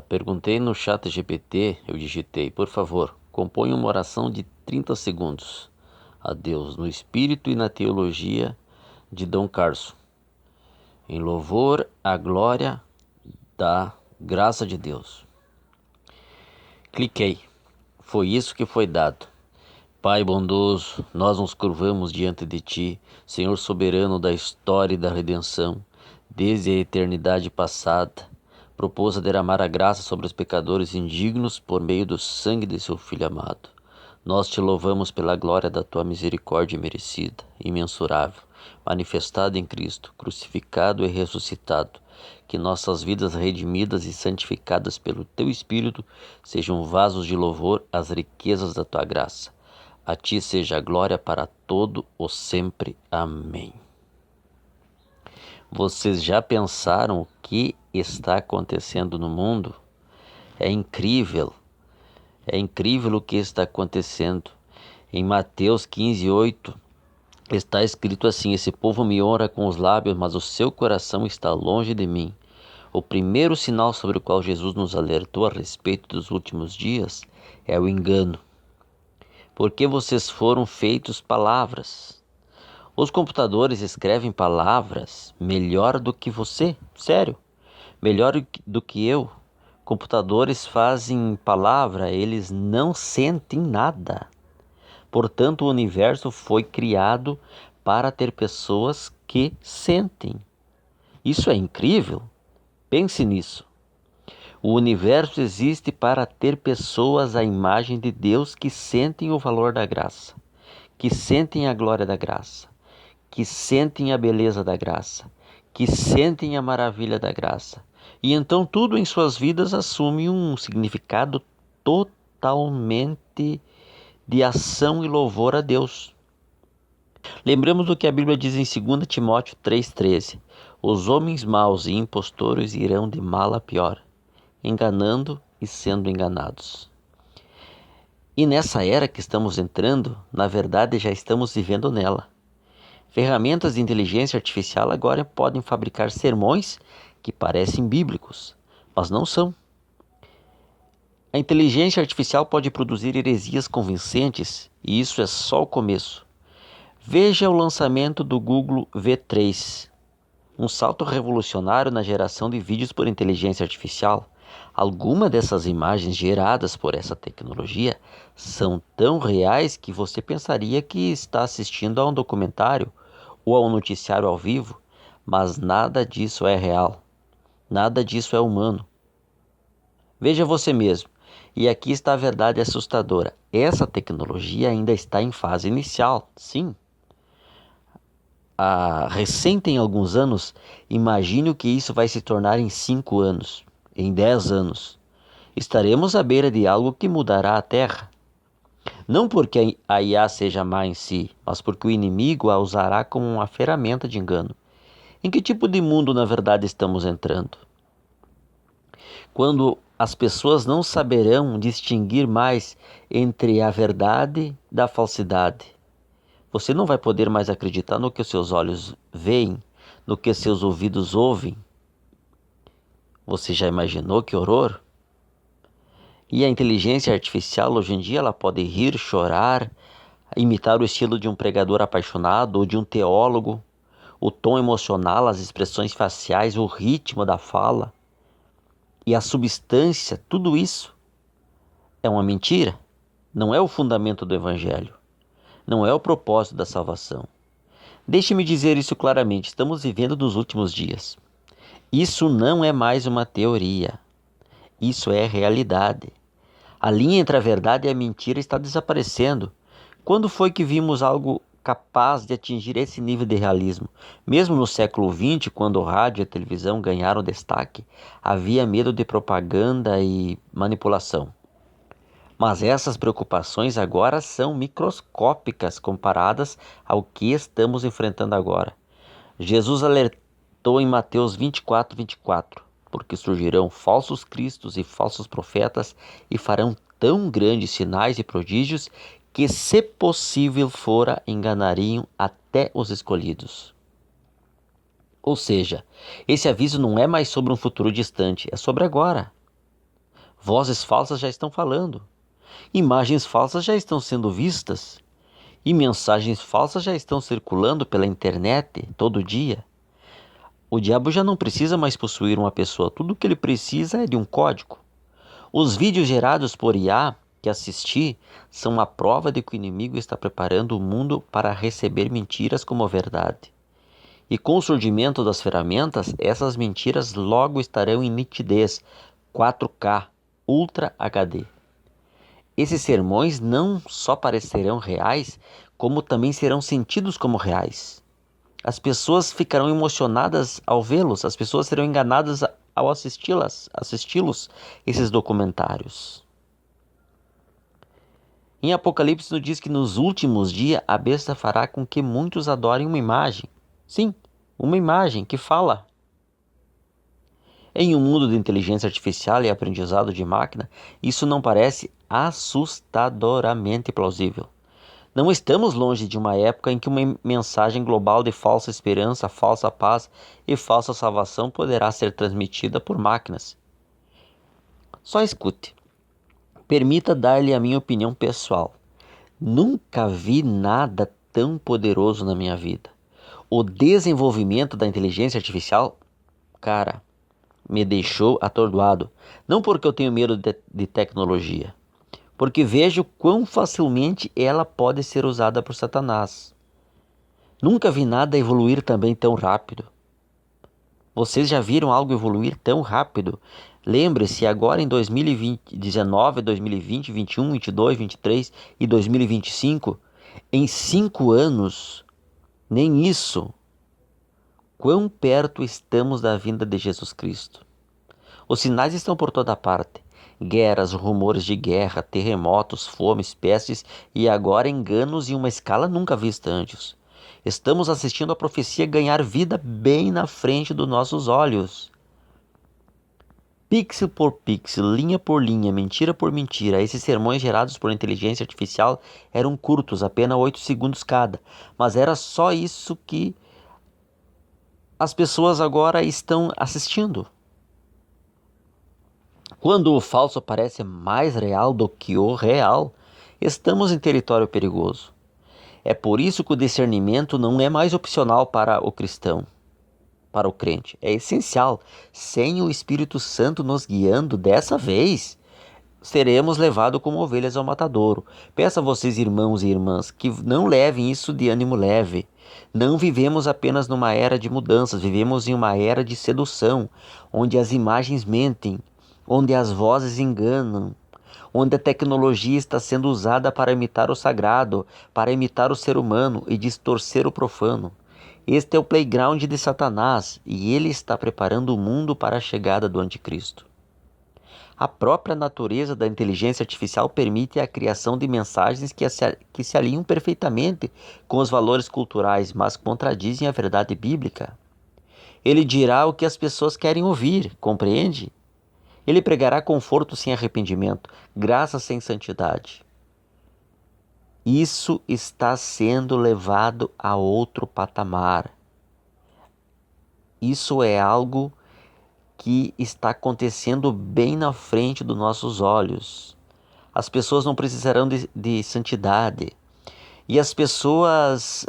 Perguntei no chat GPT, eu digitei, por favor, compõe uma oração de 30 segundos a Deus no Espírito e na Teologia de Dom Carson, em louvor à glória da graça de Deus. Cliquei, foi isso que foi dado. Pai bondoso, nós nos curvamos diante de Ti, Senhor soberano da história e da redenção, desde a eternidade passada, propôs a derramar a graça sobre os pecadores indignos por meio do sangue de seu Filho amado. Nós te louvamos pela glória da tua misericórdia merecida, imensurável, manifestada em Cristo, crucificado e ressuscitado. Que nossas vidas redimidas e santificadas pelo teu Espírito sejam vasos de louvor às riquezas da tua graça. A ti seja a glória para todo o sempre. Amém. Vocês já pensaram o que está acontecendo no mundo? É incrível o que está acontecendo. Em Mateus 15:8 está escrito assim: esse povo me honra com os lábios, mas o seu coração está longe de mim. O primeiro sinal sobre o qual Jesus nos alertou a respeito dos últimos dias é o engano. Porque vocês foram feitos palavras. Os computadores escrevem palavras melhor do que você, sério, melhor do que eu. Computadores fazem palavra, eles não sentem nada. Portanto, o universo foi criado para ter pessoas que sentem. Isso é incrível. Pense nisso. O universo existe para ter pessoas à imagem de Deus que sentem o valor da graça, que sentem a glória da graça, que sentem a beleza da graça, que sentem a maravilha da graça. E então tudo em suas vidas assume um significado totalmente de ação e louvor a Deus. Lembramos do que a Bíblia diz em 2 Timóteo 3,13. Os homens maus e impostores irão de mal a pior, enganando e sendo enganados. E nessa era que estamos entrando, na verdade já estamos vivendo nela. Ferramentas de inteligência artificial agora podem fabricar sermões que parecem bíblicos, mas não são. A inteligência artificial pode produzir heresias convincentes e isso é só o começo. Veja o lançamento do Google V3, um salto revolucionário na geração de vídeos por inteligência artificial. Algumas dessas imagens geradas por essa tecnologia são tão reais que você pensaria que está assistindo a um documentário ou a um noticiário ao vivo, mas nada disso é real, nada disso é humano. Veja você mesmo, e aqui está a verdade assustadora. Essa tecnologia ainda está em fase inicial, sim. Recém tem alguns anos, imagine o que isso vai se tornar em 5 anos, em 10 anos. Estaremos à beira de algo que mudará a Terra. Não porque a IA seja má em si, mas porque o inimigo a usará como uma ferramenta de engano. Em que tipo de mundo, na verdade, estamos entrando? Quando as pessoas não saberão distinguir mais entre a verdade da falsidade. Você não vai poder mais acreditar no que os seus olhos veem, no que seus ouvidos ouvem. Você já imaginou que horror? E a inteligência artificial hoje em dia ela pode rir, chorar, imitar o estilo de um pregador apaixonado ou de um teólogo, o tom emocional, as expressões faciais, o ritmo da fala e a substância, tudo isso é uma mentira, não é o fundamento do evangelho, não é o propósito da salvação. Deixe-me dizer isso claramente, estamos vivendo nos últimos dias. Isso não é mais uma teoria, isso é realidade. A linha entre a verdade e a mentira está desaparecendo. Quando foi que vimos algo capaz de atingir esse nível de realismo? Mesmo no século XX, quando o rádio e a televisão ganharam destaque, havia medo de propaganda e manipulação. Mas essas preocupações agora são microscópicas comparadas ao que estamos enfrentando agora. Jesus alertou em Mateus 24:24, porque surgirão falsos cristos e falsos profetas e farão tão grandes sinais e prodígios que, se possível fora, enganariam até os escolhidos. Ou seja, esse aviso não é mais sobre um futuro distante, é sobre agora. Vozes falsas já estão falando. Imagens falsas já estão sendo vistas. E mensagens falsas já estão circulando pela internet todo dia. O diabo já não precisa mais possuir uma pessoa. Tudo o que ele precisa é de um código. Os vídeos gerados por IA que assisti são uma prova de que o inimigo está preparando o mundo para receber mentiras como verdade. E com o surgimento das ferramentas, essas mentiras logo estarão em nitidez 4K Ultra HD. Esses sermões não só parecerão reais, como também serão sentidos como reais. As pessoas ficarão emocionadas ao vê-los, as pessoas serão enganadas ao assisti-los, esses documentários. Em Apocalipse nos diz que nos últimos dias a besta fará com que muitos adorem uma imagem. Sim, uma imagem que fala. Em um mundo de inteligência artificial e aprendizado de máquina, isso não parece assustadoramente plausível. Não estamos longe de uma época em que uma mensagem global de falsa esperança, falsa paz e falsa salvação poderá ser transmitida por máquinas. Só escute. Permita dar-lhe a minha opinião pessoal. Nunca vi nada tão poderoso na minha vida. O desenvolvimento da inteligência artificial, cara, me deixou atordoado. Não porque eu tenho medo de tecnologia, porque vejo quão facilmente ela pode ser usada por Satanás. Nunca vi nada evoluir também tão rápido. Vocês já viram algo evoluir tão rápido? Lembre-se, agora em 2019, 2020, 21, 22, 23 e 2025, em 5 anos, nem isso, quão perto estamos da vinda de Jesus Cristo. Os sinais estão por toda parte. Guerras, rumores de guerra, terremotos, fomes, pestes e agora enganos em uma escala nunca vista antes. Estamos assistindo a profecia ganhar vida bem na frente dos nossos olhos. Pixel por pixel, linha por linha, mentira por mentira, esses sermões gerados por inteligência artificial eram curtos, apenas 8 segundos cada. Mas era só isso que as pessoas agora estão assistindo. Quando o falso parece mais real do que o real, estamos em território perigoso. É por isso que o discernimento não é mais opcional para o cristão, para o crente. É essencial. Sem o Espírito Santo nos guiando dessa vez, seremos levados como ovelhas ao matadouro. Peço a vocês, irmãos e irmãs, que não levem isso de ânimo leve. Não vivemos apenas numa era de mudanças, vivemos em uma era de sedução, onde as imagens mentem, onde as vozes enganam, onde a tecnologia está sendo usada para imitar o sagrado, para imitar o ser humano e distorcer o profano. Este é o playground de Satanás e ele está preparando o mundo para a chegada do anticristo. A própria natureza da inteligência artificial permite a criação de mensagens que se alinham perfeitamente com os valores culturais, mas contradizem a verdade bíblica. Ele dirá o que as pessoas querem ouvir, compreende? Ele pregará conforto sem arrependimento, graça sem santidade. Isso está sendo levado a outro patamar. Isso é algo que está acontecendo bem na frente dos nossos olhos. As pessoas não precisarão de santidade. E as pessoas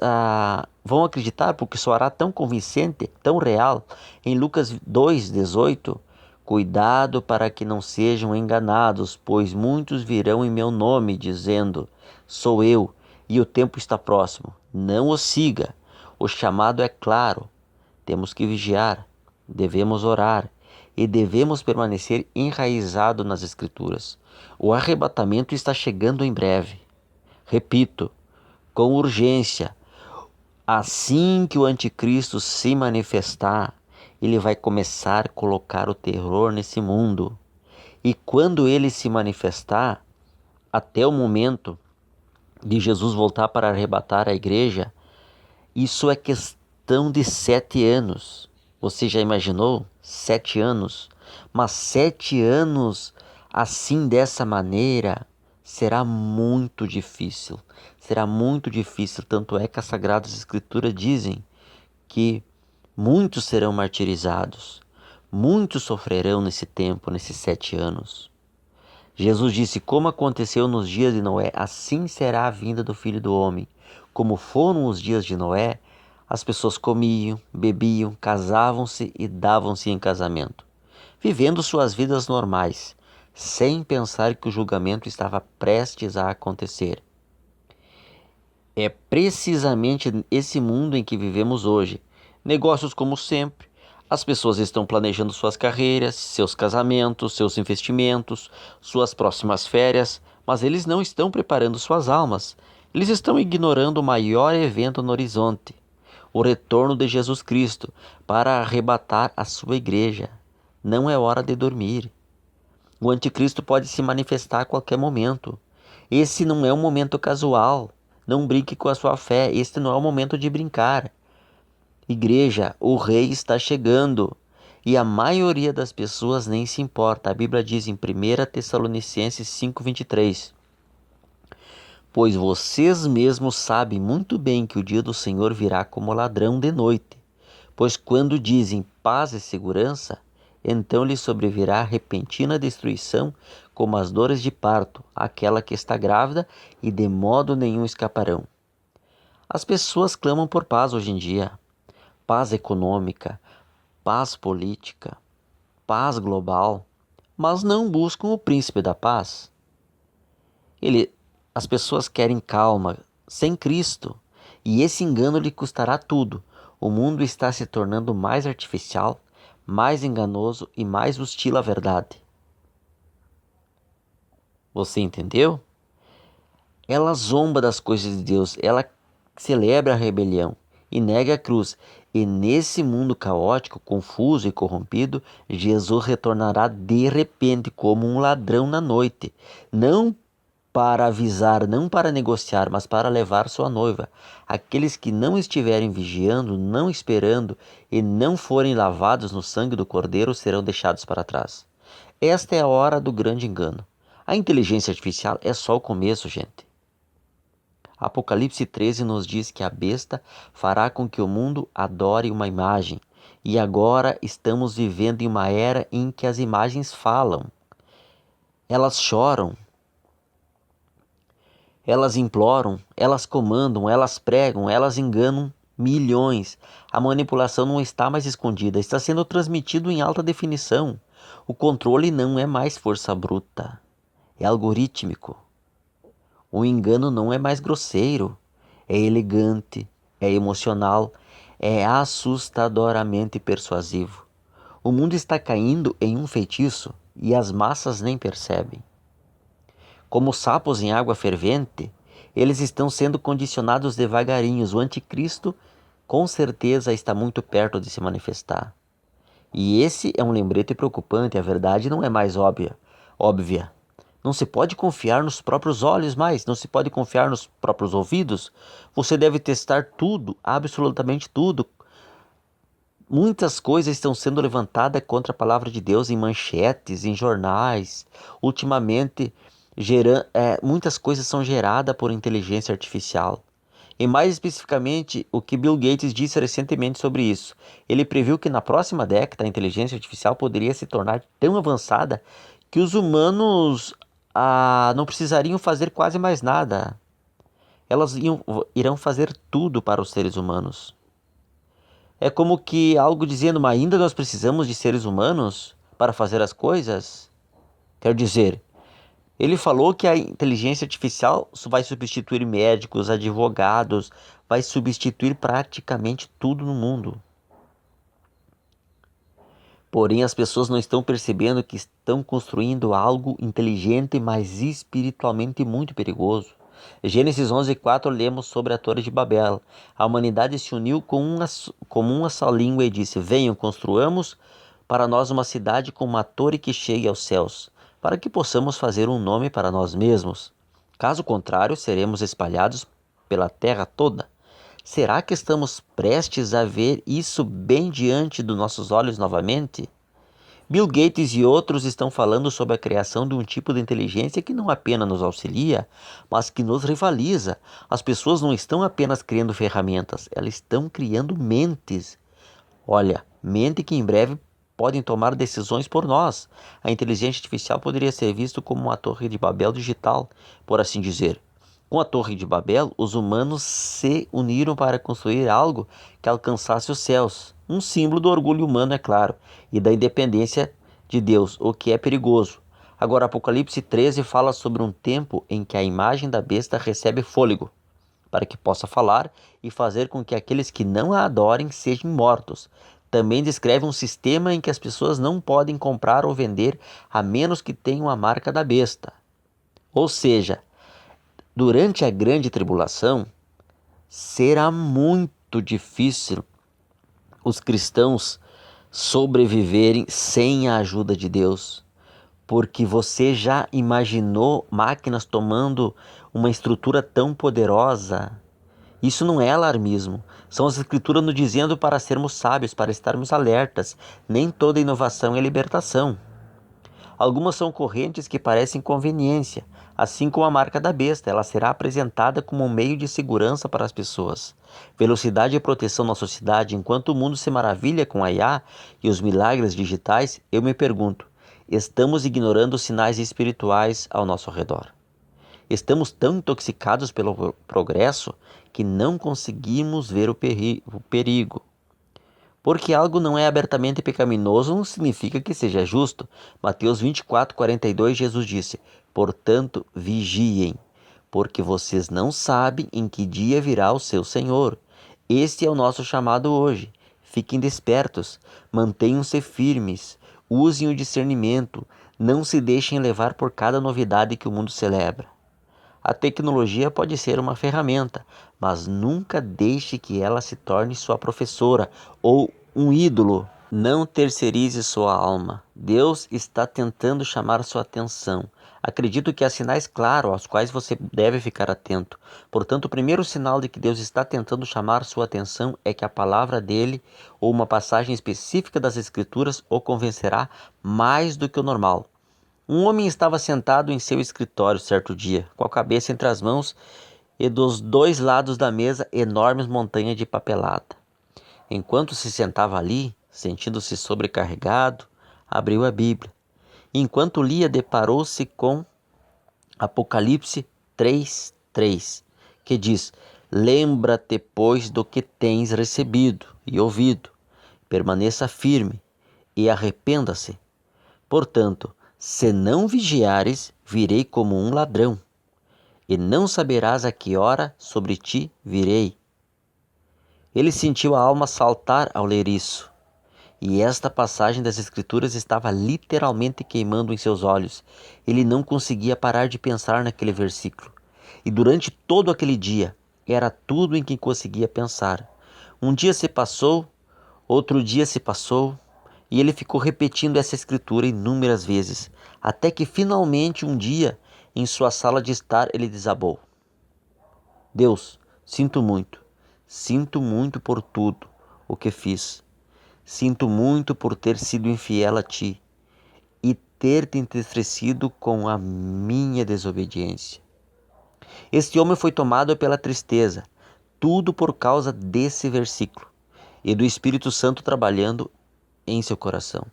vão acreditar porque soará tão convincente, tão real. Em Lucas 2,18, cuidado para que não sejam enganados, pois muitos virão em meu nome, dizendo, sou eu, e o tempo está próximo. Não o siga. O chamado é claro. Temos que vigiar, devemos orar e devemos permanecer enraizado nas Escrituras. O arrebatamento está chegando em breve. Repito, com urgência, assim que o anticristo se manifestar, ele vai começar a colocar o terror nesse mundo. E quando ele se manifestar, até o momento de Jesus voltar para arrebatar a igreja, isso é questão de 7 anos. Você já imaginou? 7 anos. Mas 7 anos assim, dessa maneira, será muito difícil. Será muito difícil. Tanto é que as Sagradas Escrituras dizem que muitos serão martirizados. Muitos sofrerão nesse tempo, nesses 7 anos. Jesus disse: como aconteceu nos dias de Noé, assim será a vinda do Filho do Homem. Como foram os dias de Noé, as pessoas comiam, bebiam, casavam-se e davam-se em casamento, vivendo suas vidas normais, sem pensar que o julgamento estava prestes a acontecer. É precisamente esse mundo em que vivemos hoje. Negócios como sempre. As pessoas estão planejando suas carreiras, seus casamentos, seus investimentos, suas próximas férias, mas eles não estão preparando suas almas. Eles estão ignorando o maior evento no horizonte, o retorno de Jesus Cristo, para arrebatar a sua igreja. Não é hora de dormir. O anticristo pode se manifestar a qualquer momento. Esse não é um momento casual. Não brinque com a sua fé. Este não é o momento de brincar. Igreja, o rei está chegando. E a maioria das pessoas nem se importa. A Bíblia diz em 1 Tessalonicenses 5:23. Pois vocês mesmos sabem muito bem que o dia do Senhor virá como ladrão de noite. Pois quando dizem paz e segurança, então lhe sobrevirá repentina destruição, como as dores de parto, aquela que está grávida, e de modo nenhum escaparão. As pessoas clamam por paz hoje em dia. Paz econômica, paz política, paz global, mas não buscam o príncipe da paz. As pessoas querem calma, sem Cristo, e esse engano lhe custará tudo. O mundo está se tornando mais artificial, mais enganoso e mais hostil à verdade. Você entendeu? Ela zomba das coisas de Deus, ela celebra a rebelião e nega a cruz. E nesse mundo caótico, confuso e corrompido, Jesus retornará de repente como um ladrão na noite, não para avisar, não para negociar, mas para levar sua noiva. Aqueles que não estiverem vigiando, não esperando e não forem lavados no sangue do Cordeiro serão deixados para trás. Esta é a hora do grande engano. A inteligência artificial é só o começo, gente. Apocalipse 13 nos diz que a besta fará com que o mundo adore uma imagem. E agora estamos vivendo em uma era em que as imagens falam. Elas choram. Elas imploram, elas comandam, elas pregam, elas enganam milhões. A manipulação não está mais escondida, está sendo transmitido em alta definição. O controle não é mais força bruta, é algorítmico. O engano não é mais grosseiro, é elegante, é emocional, é assustadoramente persuasivo. O mundo está caindo em um feitiço e as massas nem percebem. Como sapos em água fervente, eles estão sendo condicionados devagarinhos. O anticristo, com certeza, está muito perto de se manifestar. E esse é um lembrete preocupante. A verdade não é mais óbvia. Não se pode confiar nos próprios olhos mais, não se pode confiar nos próprios ouvidos. Você deve testar tudo, absolutamente tudo. Muitas coisas estão sendo levantadas contra a palavra de Deus em manchetes, em jornais. Ultimamente, muitas coisas são geradas por inteligência artificial. E mais especificamente, o que Bill Gates disse recentemente sobre isso. Ele previu que na próxima década a inteligência artificial poderia se tornar tão avançada que os humanos não precisariam fazer quase mais nada. Elas irão fazer tudo para os seres humanos. É como que algo dizendo, mas ainda nós precisamos de seres humanos para fazer as coisas? Quer dizer, ele falou que a inteligência artificial vai substituir médicos, advogados, vai substituir praticamente tudo no mundo. Porém, as pessoas não estão percebendo que estão construindo algo inteligente, mas espiritualmente muito perigoso. Gênesis 11:4 lemos sobre a Torre de Babel. A humanidade se uniu como uma só língua e disse: venham, construamos para nós uma cidade com uma torre que chegue aos céus, para que possamos fazer um nome para nós mesmos. Caso contrário, seremos espalhados pela terra toda. Será que estamos prestes a ver isso bem diante dos nossos olhos novamente? Bill Gates e outros estão falando sobre a criação de um tipo de inteligência que não apenas nos auxilia, mas que nos rivaliza. As pessoas não estão apenas criando ferramentas, elas estão criando mentes. Olha, mente que em breve podem tomar decisões por nós. A inteligência artificial poderia ser visto como uma torre de Babel digital, por assim dizer. Com a Torre de Babel, os humanos se uniram para construir algo que alcançasse os céus. Um símbolo do orgulho humano, é claro, e da independência de Deus, o que é perigoso. Agora, Apocalipse 13 fala sobre um tempo em que a imagem da besta recebe fôlego, para que possa falar e fazer com que aqueles que não a adorem sejam mortos. Também descreve um sistema em que as pessoas não podem comprar ou vender a menos que tenham a marca da besta. Ou seja, durante a grande tribulação, será muito difícil os cristãos sobreviverem sem a ajuda de Deus, porque você já imaginou máquinas tomando uma estrutura tão poderosa? Isso não é alarmismo, são as escrituras nos dizendo para sermos sábios, para estarmos alertas. Nem toda inovação é libertação. Algumas são correntes que parecem conveniência, assim como a marca da besta, ela será apresentada como um meio de segurança para as pessoas. Velocidade e proteção na sociedade, enquanto o mundo se maravilha com a IA e os milagres digitais, eu me pergunto, estamos ignorando os sinais espirituais ao nosso redor? Estamos tão intoxicados pelo progresso que não conseguimos ver o perigo. Porque algo não é abertamente pecaminoso não significa que seja justo. Mateus 24:42, Jesus disse: portanto, vigiem, porque vocês não sabem em que dia virá o seu Senhor. Este é o nosso chamado hoje. Fiquem despertos, mantenham-se firmes, usem o discernimento, não se deixem levar por cada novidade que o mundo celebra. A tecnologia pode ser uma ferramenta, mas nunca deixe que ela se torne sua professora ou um ídolo. Não terceirize sua alma. Deus está tentando chamar sua atenção. Acredito que há sinais claros aos quais você deve ficar atento. Portanto, o primeiro sinal de que Deus está tentando chamar sua atenção é que a palavra dele ou uma passagem específica das Escrituras o convencerá mais do que o normal. Um homem estava sentado em seu escritório certo dia, com a cabeça entre as mãos e dos dois lados da mesa enormes montanhas de papelada. Enquanto se sentava ali, sentindo-se sobrecarregado, abriu a Bíblia. Enquanto lia, deparou-se com Apocalipse 3:3, que diz: lembra-te, pois, do que tens recebido e ouvido, permaneça firme e arrependa-se. Portanto, se não vigiares, virei como um ladrão, e não saberás a que hora sobre ti virei. Ele sentiu a alma saltar ao ler isso, e esta passagem das Escrituras estava literalmente queimando em seus olhos. Ele não conseguia parar de pensar naquele versículo, e durante todo aquele dia, era tudo em que conseguia pensar. Um dia se passou, outro dia se passou, e ele ficou repetindo essa escritura inúmeras vezes, até que finalmente um dia, em sua sala de estar, ele desabou. Deus, sinto muito por tudo o que fiz. Sinto muito por ter sido infiel a ti e ter te entristecido com a minha desobediência. Este homem foi tomado pela tristeza, tudo por causa desse versículo e do Espírito Santo trabalhando em seu coração.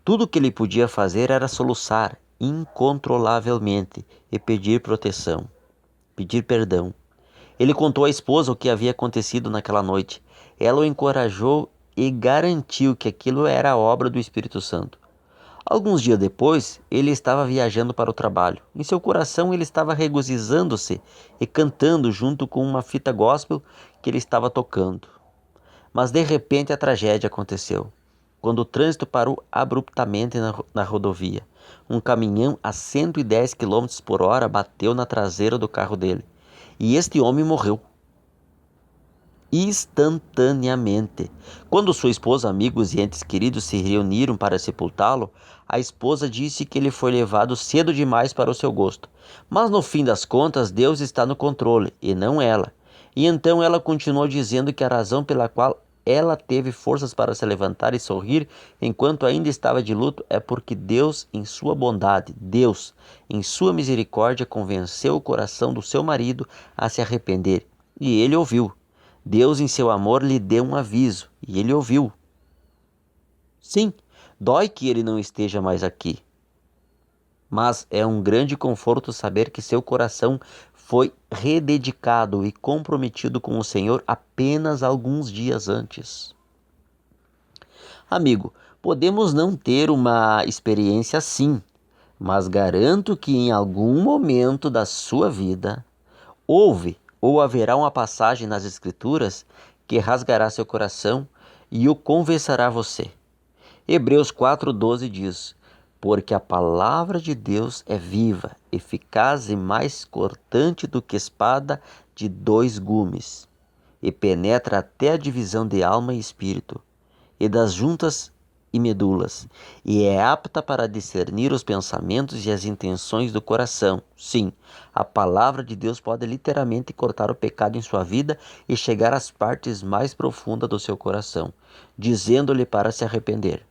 Tudo o que ele podia fazer era soluçar incontrolavelmente e pedir proteção, pedir perdão. Ele contou à esposa o que havia acontecido naquela noite. Ela o encorajou e garantiu que aquilo era obra do Espírito Santo. Alguns dias depois, ele estava viajando para o trabalho. Em seu coração, ele estava regozijando-se e cantando junto com uma fita gospel que ele estava tocando. Mas de repente a tragédia aconteceu. Quando o trânsito parou abruptamente na rodovia, um caminhão a 110 km por hora bateu na traseira do carro dele. E este homem morreu instantaneamente. Quando sua esposa, amigos e entes queridos se reuniram para sepultá-lo, a esposa disse que ele foi levado cedo demais para o seu gosto. Mas no fim das contas, Deus está no controle e não ela. E então ela continuou dizendo que a razão pela qual ela teve forças para se levantar e sorrir enquanto ainda estava de luto é porque Deus, em sua bondade, Deus, em sua misericórdia, convenceu o coração do seu marido a se arrepender. E ele ouviu. Deus, em seu amor, lhe deu um aviso, e ele ouviu. Sim, Dói que ele não esteja mais aqui, mas é um grande conforto saber que seu coração foi rededicado e comprometido com o Senhor apenas alguns dias antes. Amigo, podemos não ter uma experiência assim, mas garanto que em algum momento da sua vida houve ou haverá uma passagem nas Escrituras que rasgará seu coração e o convencerá você. Hebreus 4,12 diz: Porque a palavra de Deus é viva, eficaz e mais cortante do que espada de dois gumes, e penetra até a divisão de alma e espírito, e das juntas e medulas, e é apta para discernir os pensamentos e as intenções do coração. Sim, a palavra de Deus pode literalmente cortar o pecado em sua vida e chegar às partes mais profundas do seu coração, dizendo-lhe para se arrepender.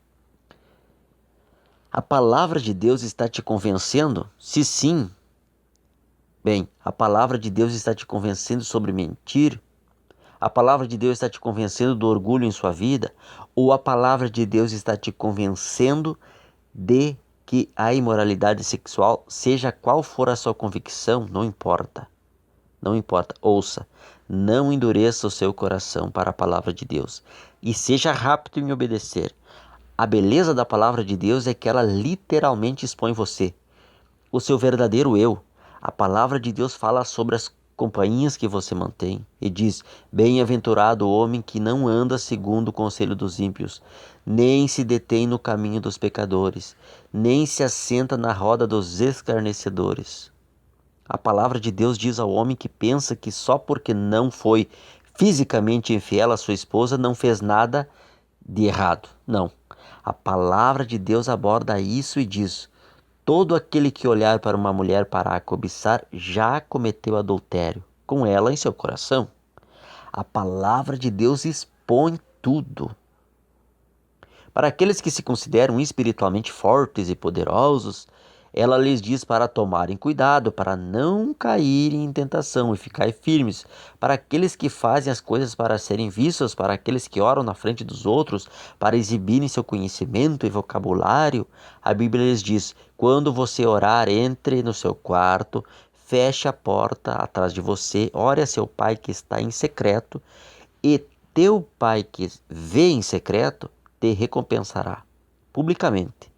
A palavra de Deus está te convencendo? Se sim, bem, a palavra de Deus está te convencendo sobre mentir? A palavra de Deus está te convencendo do orgulho em sua vida? Ou a palavra de Deus está te convencendo de que a imoralidade sexual, seja qual for a sua convicção, não importa. Não importa, ouça, não endureça o seu coração para a palavra de Deus e seja rápido em obedecer. A beleza da palavra de Deus é que ela literalmente expõe você, o seu verdadeiro eu. A palavra de Deus fala sobre as companhias que você mantém e diz: Bem-aventurado o homem que não anda segundo o conselho dos ímpios, nem se detém no caminho dos pecadores, nem se assenta na roda dos escarnecedores. A palavra de Deus diz ao homem que pensa que só porque não foi fisicamente infiel à sua esposa não fez nada de errado. Não. A palavra de Deus aborda isso e diz: todo aquele que olhar para uma mulher para a cobiçar já cometeu adultério com ela em seu coração. A palavra de Deus expõe tudo. Para aqueles que se consideram espiritualmente fortes e poderosos, ela lhes diz para tomarem cuidado, para não caírem em tentação e ficarem firmes. Para aqueles que fazem as coisas para serem vistos, para aqueles que oram na frente dos outros, para exibirem seu conhecimento e vocabulário, a Bíblia lhes diz: quando você orar, entre no seu quarto, feche a porta atrás de você, ore a seu pai que está em secreto, e teu pai que vê em secreto te recompensará publicamente.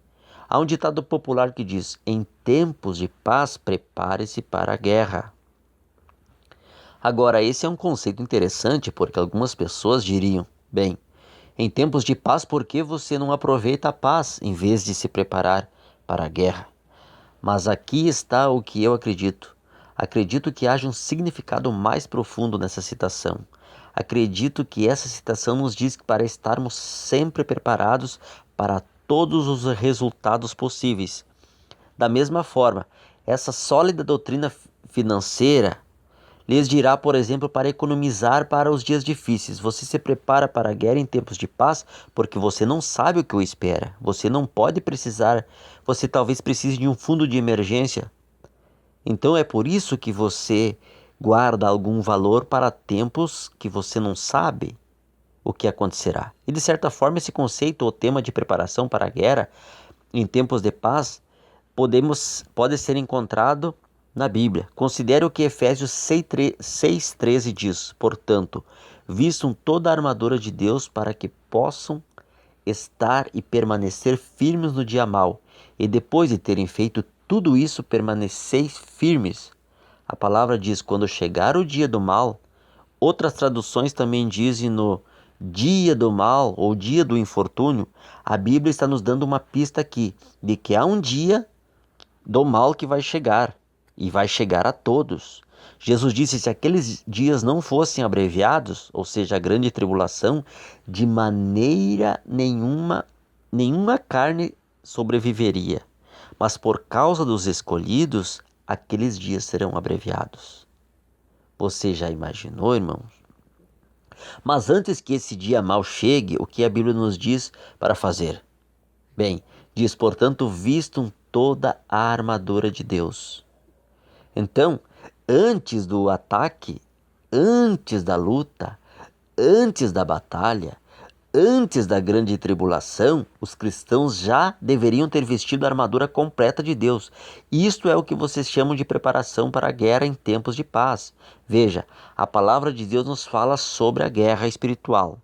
Há um ditado popular que diz: em tempos de paz, prepare-se para a guerra. Agora, esse é um conceito interessante porque algumas pessoas diriam: bem, em tempos de paz, por que você não aproveita a paz em vez de se preparar para a guerra? Mas aqui está o que eu acredito. Acredito que haja um significado mais profundo nessa citação. Acredito que essa citação nos diz que para estarmos sempre preparados para todos os resultados possíveis. Da mesma forma, essa sólida doutrina financeira lhes dirá, por exemplo, para economizar para os dias difíceis. Você se prepara para a guerra em tempos de paz porque você não sabe o que o espera. Você não pode precisar, você talvez precise de um fundo de emergência. Então é por isso que você guarda algum valor para tempos que você não sabe o que acontecerá. E de certa forma esse conceito ou tema de preparação para a guerra em tempos de paz pode ser encontrado na Bíblia. Considere o que Efésios 6,13 diz: portanto, vistam toda a armadura de Deus para que possam estar e permanecer firmes no dia mau, e depois de terem feito tudo isso, permaneceis firmes. A palavra diz: quando chegar o dia do mal. Outras traduções também dizem no dia do mal ou dia do infortúnio. A Bíblia está nos dando uma pista aqui de que há um dia do mal que vai chegar e vai chegar a todos. Jesus disse: se aqueles dias não fossem abreviados, ou seja, a grande tribulação, de maneira nenhuma carne sobreviveria. Mas por causa dos escolhidos, aqueles dias serão abreviados. Você já imaginou, irmãos? Mas antes que esse dia mal chegue, o que a Bíblia nos diz para fazer? Bem, diz: portanto, vistam toda a armadura de Deus. Então, antes do ataque, antes da luta, antes da batalha, Antes da grande tribulação, os cristãos já deveriam ter vestido a armadura completa de Deus. Isto é o que vocês chamam de preparação para a guerra em tempos de paz. Veja, a palavra de Deus nos fala sobre a guerra espiritual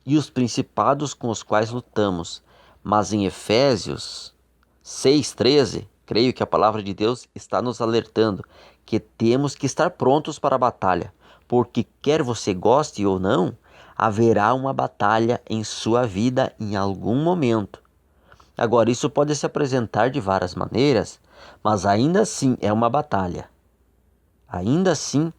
e os principados com os quais lutamos. Mas em Efésios 6:13, creio que a palavra de Deus está nos alertando que temos que estar prontos para a batalha, porque quer você goste ou não, haverá uma batalha em sua vida em algum momento. Agora, isso pode se apresentar de várias maneiras, mas ainda assim é uma batalha. Ainda assim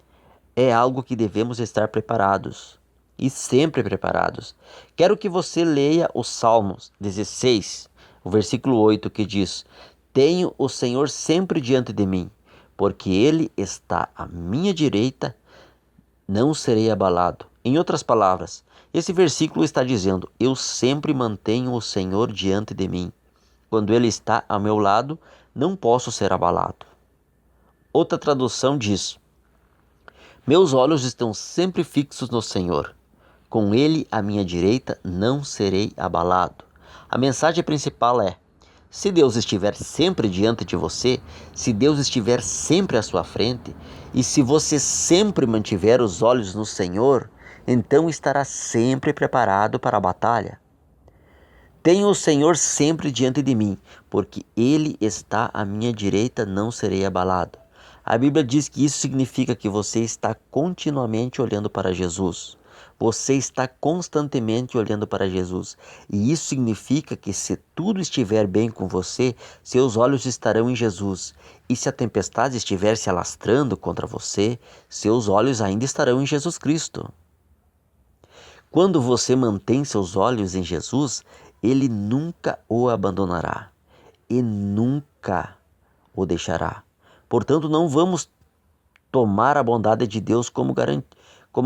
é algo que devemos estar preparados e sempre preparados. Quero que você leia o Salmos 16, o versículo 8, que diz: Tenho o Senhor sempre diante de mim, porque Ele está à minha direita, não serei abalado. Em outras palavras, esse versículo está dizendo: eu sempre mantenho o Senhor diante de mim. Quando Ele está ao meu lado, não posso ser abalado. Outra tradução diz: meus olhos estão sempre fixos no Senhor. Com Ele à minha direita, não serei abalado. A mensagem principal é: se Deus estiver sempre diante de você, se Deus estiver sempre à sua frente, e se você sempre mantiver os olhos no Senhor, então estará sempre preparado para a batalha. Tenho o Senhor sempre diante de mim, porque Ele está à minha direita, não serei abalado. A Bíblia diz que isso significa que você está continuamente olhando para Jesus. Você está constantemente olhando para Jesus. E isso significa que se tudo estiver bem com você, seus olhos estarão em Jesus. E se a tempestade estiver se alastrando contra você, seus olhos ainda estarão em Jesus Cristo. Quando você mantém seus olhos em Jesus, Ele nunca o abandonará e nunca o deixará. Portanto, não vamos tomar a bondade de Deus como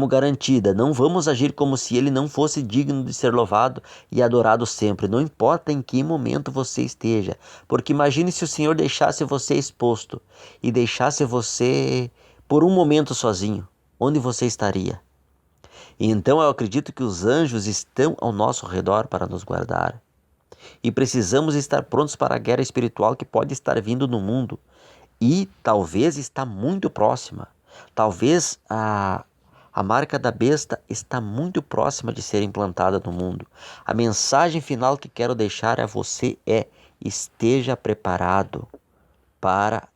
garantida. Não vamos agir como se Ele não fosse digno de ser louvado e adorado sempre. Não importa em que momento você esteja. Porque imagine se o Senhor deixasse você exposto e deixasse você por um momento sozinho. Onde você estaria? E então eu acredito que os anjos estão ao nosso redor para nos guardar. E precisamos estar prontos para a guerra espiritual que pode estar vindo no mundo. E talvez está muito próxima. Talvez a marca da besta está muito próxima de ser implantada no mundo. A mensagem final que quero deixar a você é: esteja preparado para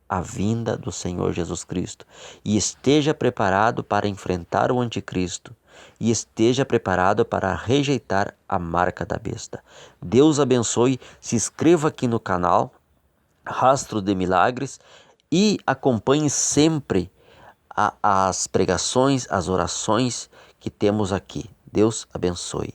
a vinda do Senhor Jesus Cristo. E esteja preparado para enfrentar o anticristo. E esteja preparado para rejeitar a marca da besta. Deus abençoe. Se inscreva aqui no canal Rastro de Milagres e acompanhe sempre as pregações, as orações que temos aqui. Deus abençoe.